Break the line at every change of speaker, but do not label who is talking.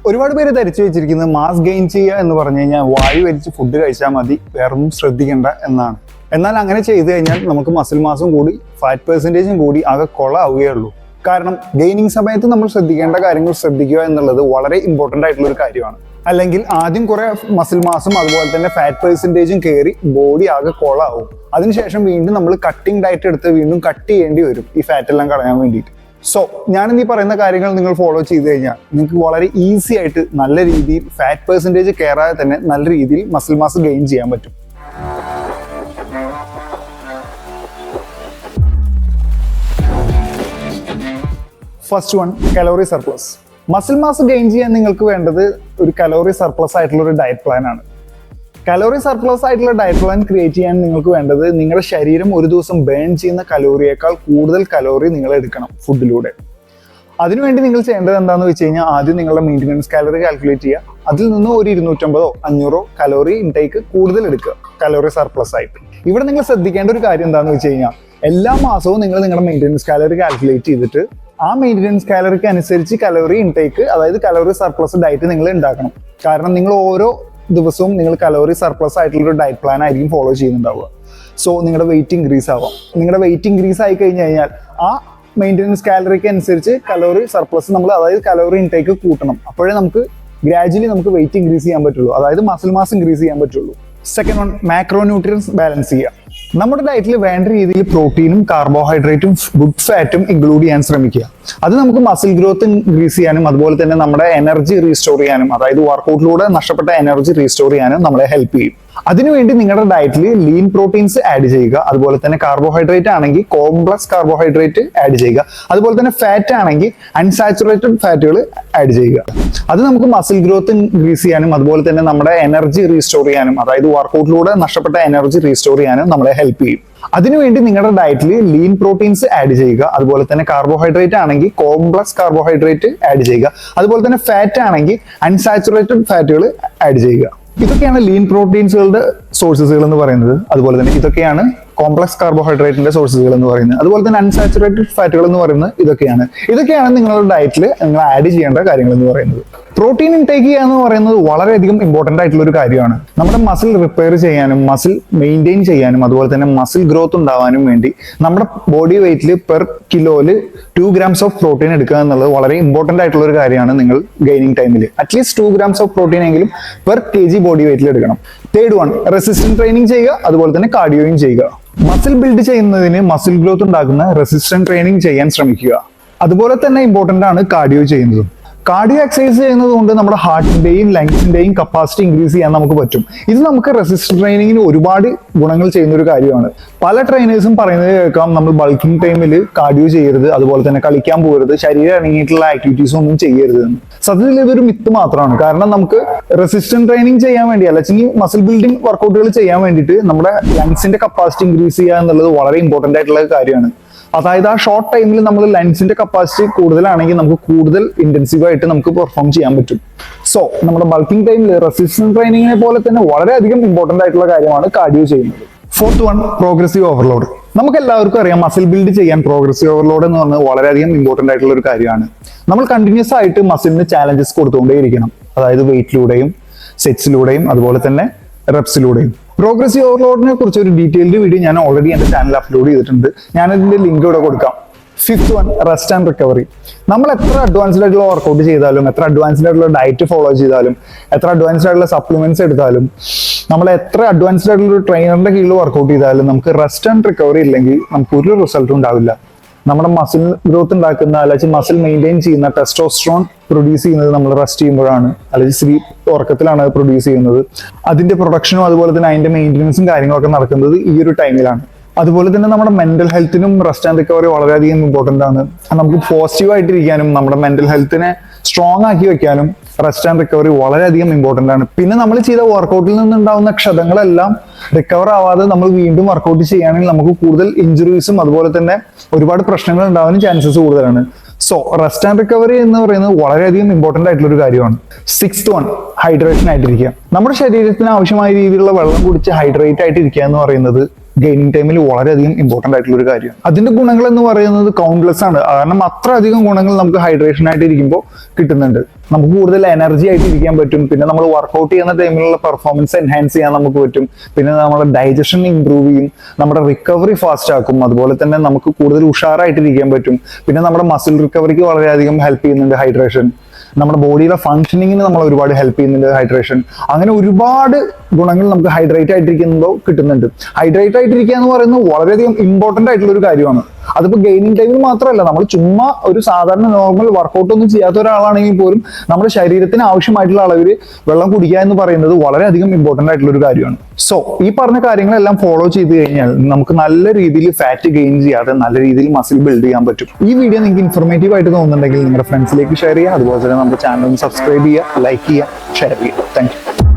ഒരുപാട് പേര് ധരിച്ചു വെച്ചിരിക്കുന്നത് മാസ് ഗെയിൻ ചെയ്യുക എന്ന് പറഞ്ഞു കഴിഞ്ഞാൽ വായു വലിച്ച് ഫുഡ് കഴിച്ചാൽ മതി, വേറൊന്നും ശ്രദ്ധിക്കേണ്ട എന്നാണ്. എന്നാൽ അങ്ങനെ ചെയ്തു കഴിഞ്ഞാൽ നമുക്ക് മസിൽ മാസും കൂടി ഫാറ്റ് പെർസെൻറ്റേജും കൂടി ആകെ കൊളാവുകയുള്ളൂ. കാരണം ഗെയിനിങ് സമയത്ത് നമ്മൾ ശ്രദ്ധിക്കേണ്ട കാര്യങ്ങൾ ശ്രദ്ധിക്കുക എന്നുള്ളത് വളരെ ഇമ്പോർട്ടൻ്റ് ആയിട്ടുള്ള ഒരു കാര്യമാണ്. അല്ലെങ്കിൽ ആദ്യം കുറെ മസിൽ മാസും അതുപോലെ തന്നെ ഫാറ്റ് പെർസെൻറ്റേജും കയറി ബോഡി ആകെ കൊളാവും. അതിനുശേഷം വീണ്ടും നമ്മൾ കട്ടിങ് ഡയറ്റ് എടുത്ത് വീണ്ടും കട്ട് ചെയ്യേണ്ടി വരും ഈ ഫാറ്റ് എല്ലാം കളയാൻ വേണ്ടിയിട്ട്. സോ ഞാനിന്ന് ഈ പറയുന്ന കാര്യങ്ങൾ നിങ്ങൾ ഫോളോ ചെയ്ത് കഴിഞ്ഞാൽ നിങ്ങൾക്ക് വളരെ ഈസി ആയിട്ട് നല്ല രീതിയിൽ ഫാറ്റ് പെർസെൻറ്റേജ് കയറാതെ തന്നെ നല്ല രീതിയിൽ മസിൽ മാസ് ഗെയിൻ ചെയ്യാൻ പറ്റും. First one, calorie surplus. Muscle mass gain ചെയ്യാൻ നിങ്ങൾക്ക് വേണ്ടത് ഒരു കലോറി സർപ്ലസ് ആയിട്ടുള്ള ഒരു ഡയറ്റ് പ്ലാൻ ആണ്. കലോറി സർപ്ലസ് ആയിട്ടുള്ള ഡയറ്റ് പ്ലാൻ ക്രിയേറ്റ് ചെയ്യാൻ നിങ്ങൾക്ക് വേണ്ടത് നിങ്ങളുടെ ശരീരം ഒരു ദിവസം ബേൺ ചെയ്യുന്ന കലോറിയേക്കാൾ കൂടുതൽ കലോറി നിങ്ങൾ എടുക്കണം ഫുഡിലൂടെ. അതിനുവേണ്ടി നിങ്ങൾ ചെയ്യേണ്ടത് എന്താണെന്ന് വെച്ച് കഴിഞ്ഞാൽ ആദ്യം നിങ്ങളുടെ മെയിൻ്റനൻസ് കാലറി കാൽക്കുലേറ്റ് ചെയ്യുക. അതിൽ നിന്ന് ഒരു 250-500 കലോറി ഇൻടേക്ക് കൂടുതൽ എടുക്കുക കലോറി സർപ്ലസ് ആയിട്ട്. ഇവിടെ നിങ്ങൾ ശ്രദ്ധിക്കേണ്ട ഒരു കാര്യം എന്താണെന്ന് വെച്ച് കഴിഞ്ഞാൽ എല്ലാ മാസവും നിങ്ങൾ നിങ്ങളുടെ മെയിൻ്റനൻസ് കാലറി കാൽക്കുലേറ്റ് ചെയ്തിട്ട് ആ മെയിൻ്റനൻസ് കാലറിക്ക് അനുസരിച്ച് കലോറി ഇൻടേക്ക്, അതായത് കലോറി സർപ്ലസ് ഡയറ്റ് നിങ്ങൾ ഉണ്ടാക്കണം. കാരണം നിങ്ങൾ ഓരോ ദിവസവും നിങ്ങൾ കലോറി സർപ്ലസ് ആയിട്ടുള്ള ഒരു ഡയറ്റ് പ്ലാൻ ആയിരിക്കും ഫോളോ ചെയ്യുന്നുണ്ടാവുക. സോ നിങ്ങളുടെ വെയിറ്റ് ഇൻക്രീസ് ആവാം. നിങ്ങളുടെ വെയിറ്റ് ഇൻക്രീസ് ആയി കഴിഞ്ഞ് കഴിഞ്ഞാൽ ആ മെയിൻ്റനൻസ് കാലറിക്ക് അനുസരിച്ച് കലോറി സർപ്ലസ് നമ്മൾ, അതായത് കലോറി ഇൻടേക്ക് കൂട്ടണം. അപ്പോഴേ നമുക്ക് ഗ്രാജുവലി നമുക്ക് വെയിറ്റ് ഇൻക്രീസ് ചെയ്യാൻ പറ്റുള്ളൂ, അതായത് മസിൽ മാസ് ഇൻക്രീസ് ചെയ്യാൻ പറ്റുള്ളൂ. Second one, macro nutrients balance ചെയ്യുക. നമ്മുടെ ഡയറ്റിൽ വേണ്ട രീതിയിൽ പ്രോട്ടീനും കാർബോഹൈഡ്രേറ്റും ഗുഡ് ഫാറ്റും ഇൻക്ലൂഡ് ചെയ്യാൻ ശ്രമിക്കുക. അത് നമുക്ക് മസിൽ ഗ്രോത്ത് ഇൻക്രീസ് ചെയ്യാനും അതുപോലെ തന്നെ നമ്മുടെ എനർജി റീസ്റ്റോർ ചെയ്യാനും, അതായത് വർക്കൗട്ടിലൂടെ നഷ്ടപ്പെട്ട എനർജി റീസ്റ്റോർ ചെയ്യാനും നമ്മളെ ഹെൽപ്പ് ചെയ്യും. അതിനുവേണ്ടി നിങ്ങളുടെ ഡയറ്റിൽ ലീൻ പ്രോട്ടീൻസ് ആഡ് ചെയ്യുക. അതുപോലെ തന്നെ കാർബോഹൈഡ്രേറ്റ് ആണെങ്കിൽ കോംപ്ലക്സ് കാർബോഹൈഡ്രേറ്റ് ആഡ് ചെയ്യുക. അതുപോലെ തന്നെ ഫാറ്റ് ആണെങ്കിൽ അൺസാച്ചുറേറ്റഡ് ഫാറ്റുകൾ ആഡ് ചെയ്യുക. അത് നമുക്ക് മസിൽ ഗ്രോത്ത് ഇൻക്രീസ് ചെയ്യാനും അതുപോലെ തന്നെ നമ്മുടെ എനർജി റീസ്റ്റോർ ചെയ്യാനും, അതായത് വർക്കൗട്ടിലൂടെ നഷ്ടപ്പെട്ട എനർജി റീസ്റ്റോർ ചെയ്യാനും നമ്മളെ ഹെൽപ്പ് ചെയ്യും. അതിനുവേണ്ടി നിങ്ങളുടെ ഡയറ്റിൽ ലീൻ പ്രോട്ടീൻസ് ആഡ് ചെയ്യുക. അതുപോലെ തന്നെ കാർബോഹൈഡ്രേറ്റ് ആണെങ്കിൽ കോംപ്ലക്സ് കാർബോഹൈഡ്രേറ്റ് ആഡ് ചെയ്യുക. അതുപോലെ തന്നെ ഫാറ്റ് ആണെങ്കിൽ അൺസാച്ചുറേറ്റഡ് ഫാറ്റുകൾ ആഡ് ചെയ്യുക. ഇതൊക്കെയാണ് ലീൻ പ്രോട്ടീൻസുകളുടെ സോഴ്സസുകൾ എന്ന് പറയുന്നത്. അതുപോലെ തന്നെ ഇതൊക്കെയാണ് കോംപ്ലക്സ് കാർബോഹൈഡ്രേറ്റിന്റെ സോഴ്സസുകൾ എന്ന് പറയുന്നത്. അതുപോലെ തന്നെ അൺസാച്ചുറേറ്റഡ് ഫാറ്റുകൾ എന്ന് പറയുന്നത് ഇതൊക്കെയാണ് നിങ്ങളുടെ ഡയറ്റിൽ നിങ്ങൾ ആഡ് ചെയ്യേണ്ട കാര്യങ്ങൾ എന്ന് പറയുന്നത്. പ്രോട്ടീൻ ഇൻടേക്ക് ചെയ്യുക എന്ന് പറയുന്നത് വളരെയധികം ഇമ്പോർട്ടൻ്റ് ആയിട്ടുള്ള ഒരു കാര്യമാണ്. നമ്മുടെ മസിൽ റിപ്പയർ ചെയ്യാനും മസിൽ മെയിൻറ്റെയിൻ ചെയ്യാനും അതുപോലെ തന്നെ മസിൽ ഗ്രോത്ത് ഉണ്ടാവാനും വേണ്ടി നമ്മുടെ ബോഡി വെയിറ്റിൽ പെർ കിലോയിൽ 2 grams ഓഫ് പ്രോട്ടീൻ എടുക്കുക എന്നുള്ളത് വളരെ ഇമ്പോർട്ടൻ്റ് ആയിട്ടുള്ള ഒരു കാര്യമാണ്. നിങ്ങൾ ഗെയിനിങ് ടൈമിൽ അറ്റ്ലീസ്റ്റ് 2 grams ഓഫ് പ്രോട്ടീൻ എങ്കിലും പെർ kg ബോഡി വെയിറ്റിൽ എടുക്കണം. തേർഡ് വൺ, റെസിസ്റ്റന്റ് ട്രെയിനിങ് ചെയ്യുക. അതുപോലെ തന്നെ കാർഡിയോയും ചെയ്യുക. മസിൽ ബിൽഡ് ചെയ്യുന്നതിന് മസിൽ ഗ്രോത്ത് ഉണ്ടാക്കുന്ന റെസിസ്റ്റന്റ് ട്രെയിനിങ് ചെയ്യാൻ ശ്രമിക്കുക. അതുപോലെ തന്നെ ഇമ്പോർട്ടൻ്റ് ആണ് കാർഡിയോ ചെയ്യുന്നത്. കാർഡിയോ എക്സസൈസ് ചെയ്യുന്നത് കൊണ്ട് നമ്മുടെ ഹാർട്ടിന്റെയും ലങ്സിന്റെയും കപ്പാസിറ്റി ഇൻക്രീസ് ചെയ്യാൻ നമുക്ക് പറ്റും. ഇത് നമുക്ക് റെസിസ്റ്റന്റ് ട്രെയിനിങ്ങിന് ഒരുപാട് ഗുണങ്ങൾ ചെയ്യുന്ന ഒരു കാര്യമാണ്. പല ട്രെയിനേഴ്സും പറയുന്നത് കേൾക്കാം, നമ്മൾ ബൾക്കിംഗ് ടൈമിൽ കാർഡിയോ ചെയ്യരുത്, അതുപോലെ തന്നെ കളിക്കാൻ പോകരുത്, ശരീരം ഇറങ്ങിയിട്ടുള്ള ആക്ടിവിറ്റീസ് ഒന്നും ചെയ്യരുത് എന്ന്. സത്യത്തിൽ ഇതൊരു മിത്ത് മാത്രമാണ്. കാരണം നമുക്ക് റെസിസ്റ്റന്റ് ട്രെയിനിങ് ചെയ്യാൻ വേണ്ടി, അല്ലെങ്കിൽ മസിൽ ബിൽഡിംഗ് വർക്കൗട്ടുകൾ ചെയ്യാൻ വേണ്ടിയിട്ട് നമ്മുടെ ലങ്സിന്റെ കപ്പാസിറ്റി ഇൻക്രീസ് ചെയ്യുക എന്നുള്ളത് വളരെ ഇമ്പോർട്ടൻ്റ് ആയിട്ടുള്ള കാര്യമാണ്. അതായത് ആ ഷോർട്ട് ടൈമിൽ നമ്മൾ ലങ്സിന്റെ കപ്പാസിറ്റി കൂടുതലാണെങ്കിൽ നമുക്ക് കൂടുതൽ ഇന്റൻസീവ് ആയിട്ട് നമുക്ക് പെർഫോം ചെയ്യാൻ പറ്റും. സോ നമ്മുടെ ബൾക്കിംഗ് ടൈമിൽ റെസിസ്റ്റന്റ് ട്രെയിനിങ്ങിനെ പോലെ തന്നെ വളരെയധികം ഇമ്പോർട്ടൻ്റ് ആയിട്ടുള്ള കാര്യമാണ് കാർഡിയോ ചെയ്യുന്നത്. Fourth one, progressive overload. നമുക്ക് എല്ലാവർക്കും അറിയാം, മസിൽ ബിൽഡ് ചെയ്യാൻ പ്രോഗ്രസീവ് ഓവർലോഡ് എന്ന് പറഞ്ഞാൽ വളരെയധികം ഇമ്പോർട്ടൻ്റ് ആയിട്ടുള്ള ഒരു കാര്യമാണ്. നമ്മൾ കണ്ടിന്യൂസ് ആയിട്ട് മസിലിന് ചാലഞ്ചസ് കൊടുത്തുകൊണ്ടേയിരിക്കണം. അതായത് വെയിറ്റിലൂടെയും സെറ്റ്സിലൂടെയും അതുപോലെ തന്നെ റെപ്സിലൂടെയും. പ്രോഗ്രസീവ് ഓവർലോഡിനെ കുറിച്ച് ഒരു ഡീറ്റെയിൽഡ് വീഡിയോ ഞാൻ ഓൾറെഡി എൻ്റെ ചാനൽ അപ്ലോഡ് ചെയ്തിട്ടുണ്ട്. ഞാനതിൻ്റെ ലിങ്ക് ഇവിടെ കൊടുക്കാം. Fifth one, rest and recovery. നമ്മൾ എത്ര അഡ്വാൻസ്ഡ് ആയിട്ടുള്ള വർക്കൗട്ട് ചെയ്താലും, എത്ര അഡ്വാൻസ്ഡ് ആയിട്ടുള്ള ഡയറ്റ് ഫോളോ ചെയ്താലും, എത്ര അഡ്വാൻസ്ഡ് ആയിട്ടുള്ള സപ്ലിമെന്റ്സ് എടുത്താലും, നമ്മൾ എത്ര അഡ്വാൻസ്ഡ് ആയിട്ടുള്ള ഒരു ട്രെയിനറിന്റെ കീഴിൽ വർക്കൗട്ട് ചെയ്താലും നമുക്ക് റെസ്റ്റ് ആൻഡ് റിക്കവറി ഇല്ലെങ്കിൽ നമുക്ക് ഒരു റിസൾട്ടും ഉണ്ടാവില്ല. നമ്മുടെ മസിൽ ഗ്രോത്ത് ഉണ്ടാക്കുന്ന അല്ലെങ്കിൽ മസിൽ മെയിൻറ്റെയിൻ ചെയ്യുന്ന ടെസ്റ്റോസ്റ്ററോൺ പ്രൊഡ്യൂസ് ചെയ്യുന്നത് നമ്മൾ റെസ്റ്റ് ചെയ്യുമ്പോഴാണ്, അല്ലെങ്കിൽ ഉറക്കത്തിലാണ് അത് പ്രൊഡ്യൂസ് ചെയ്യുന്നത്. അതിന്റെ പ്രൊഡക്ഷനും അതുപോലെ തന്നെ അതിന്റെ മെയിൻ്റനൻസും കാര്യങ്ങളൊക്കെ നടക്കുന്നത് ഈ ഒരു ടൈമിലാണ്. അതുപോലെ തന്നെ നമ്മുടെ മെന്റൽ ഹെൽത്തിനും റെസ്റ്റ് ആൻഡ് റിക്കവറി വളരെയധികം ഇമ്പോർട്ടൻ്റ് ആണ്. നമുക്ക് പോസിറ്റീവ് ആയിട്ടിരിക്കാനും നമ്മുടെ മെന്റൽ ഹെൽത്തിനെ സ്ട്രോങ് ആക്കി വെക്കാനും റെസ്റ്റ് ആൻഡ് റിക്കവറി വളരെയധികം ഇമ്പോർട്ടൻ്റ് ആണ്. പിന്നെ നമ്മൾ ചെയ്ത വർക്കൗട്ടിൽ നിന്നുണ്ടാവുന്ന ക്ഷതങ്ങളെല്ലാം റിക്കവർ ആവാതെ നമ്മൾ വീണ്ടും വർക്കൗട്ട് ചെയ്യുകയാണെങ്കിൽ നമുക്ക് കൂടുതൽ ഇഞ്ചുറീസും അതുപോലെ തന്നെ ഒരുപാട് പ്രശ്നങ്ങൾ ഉണ്ടാവാനും ചാൻസസ് കൂടുതലാണ്. സോ റെസ്റ്റ് ആൻഡ് റിക്കവറി എന്ന് പറയുന്നത് വളരെയധികം ഇമ്പോർട്ടൻ്റ് ആയിട്ടുള്ള ഒരു കാര്യമാണ്. സിക്സ്ത് വൺ, ഹൈഡ്രേഷൻ ആയിട്ടിരിക്കുക. നമ്മുടെ ശരീരത്തിന് ആവശ്യമായ രീതിയിലുള്ള വെള്ളം കുടിച്ച് ഹൈഡ്രേറ്റ് ആയിട്ടിരിക്കുക എന്ന് പറയുന്നത് ഗെയിനിങ് ടൈമിൽ വളരെയധികം ഇമ്പോർട്ടന്റ് ആയിട്ടുള്ള ഒരു കാര്യമാണ്. അതിന്റെ ഗുണങ്ങൾ എന്ന് പറയുന്നത് കൗണ്ട്ലെസ് ആണ്. കാരണം അത്ര അധികം ഗുണങ്ങൾ നമുക്ക് ഹൈഡ്രേഷൻ ആയിട്ട് ഇരിക്കുമ്പോൾ കിട്ടുന്നുണ്ട്. നമുക്ക് കൂടുതൽ എനർജി ആയിട്ട് ഇരിക്കാൻ പറ്റും. പിന്നെ നമ്മൾ വർക്കൗട്ട് ചെയ്യുന്ന ടൈമിലുള്ള പെർഫോമൻസ് എൻഹാൻസ് ചെയ്യാൻ നമുക്ക് പറ്റും. പിന്നെ നമ്മുടെ ഡൈജഷൻ ഇംപ്രൂവ് ചെയ്യും, നമ്മുടെ റിക്കവറി ഫാസ്റ്റ് ആക്കും. അതുപോലെ തന്നെ നമുക്ക് കൂടുതൽ ഉഷാറായിട്ട് ഇരിക്കാൻ പറ്റും. പിന്നെ നമ്മുടെ മസിൽ റിക്കവറിക്ക് വളരെയധികം ഹെൽപ്പ് ചെയ്യുന്നുണ്ട് ഹൈഡ്രേഷൻ. നമ്മുടെ ബോഡിയുടെ ഫംഗ്ഷനിങ്ങിന് നമ്മൾ ഒരുപാട് ഹെൽപ്പ് ചെയ്യുന്നുണ്ട് ഹൈഡ്രേഷൻ. അങ്ങനെ ഒരുപാട് ഗുണങ്ങൾ നമുക്ക് ഹൈഡ്രേറ്റ് ആയിട്ടിരിക്കുമ്പോൾ കിട്ടുന്നുണ്ട്. ഹൈഡ്രേറ്റ് ആയിട്ടിരിക്കുക എന്ന് പറയുന്നത് വളരെയധികം ഇമ്പോർട്ടന്റ് ആയിട്ടുള്ള ഒരു കാര്യമാണ്. അതിപ്പോ ഗെയിനിങ് ടൈമിൽ മാത്രമല്ല, നമ്മൾ ചുമ്മാ ഒരു സാധാരണ നോർമൽ വർക്കൗട്ട് ഒന്നും ചെയ്യാത്ത ഒരാളാണെങ്കിൽ പോലും നമ്മുടെ ശരീരത്തിന് ആവശ്യമായിട്ടുള്ള അളവിൽ വെള്ളം കുടിക്കുക എന്ന് പറയുന്നത് വളരെയധികം ഇമ്പോർട്ടന്റ് ആയിട്ടുള്ള ഒരു കാര്യമാണ്. സോ ഈ പറഞ്ഞ കാര്യങ്ങളെല്ലാം ഫോളോ ചെയ്ത് കഴിഞ്ഞാൽ നമുക്ക് നല്ല രീതിയിൽ ഫാറ്റ് ഗെയിൻ ചെയ്യാതെ നല്ല രീതിയിൽ മസിൽ ബിൽഡ് ചെയ്യാൻ പറ്റും. ഈ വീഡിയോ നിങ്ങൾക്ക് ഇൻഫോർമേറ്റീവ് ആയിട്ട് തോന്നുന്നുണ്ടെങ്കിൽ നിങ്ങളുടെ ഫ്രണ്ട്സിലേക്ക് ഷെയർ ചെയ്യുക. അതുപോലെ തന്നെ നമ്മുടെ ചാനൽ സബ്സ്ക്രൈബ് ചെയ്യുക, ലൈക്ക് ചെയ്യുക, ഷെയർ ചെയ്യുക. Thank you.